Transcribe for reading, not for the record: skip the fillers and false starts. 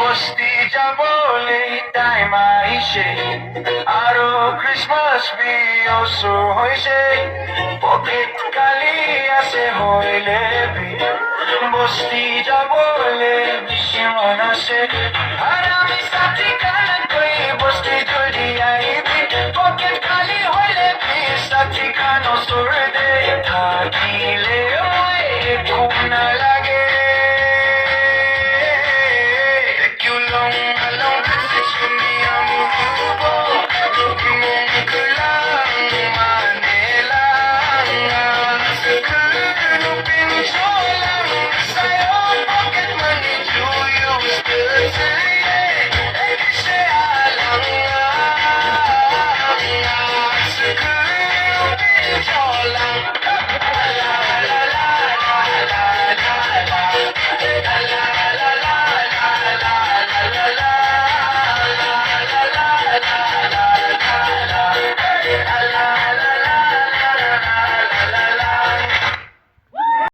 বস্তি যাবলে টাইম আহিছে আৰু ক্ৰিছমাছ বিয়সো হৈছে পকেট কালি আছে হইলে বস্তি যাবলে বেছি মন আছে আৰু আমি সাথী কানকৈ বস্তি যদি আহিবি পকেট কালি হইলে সাথী কান ওচৰতে থাকিলে মই একো নালাগে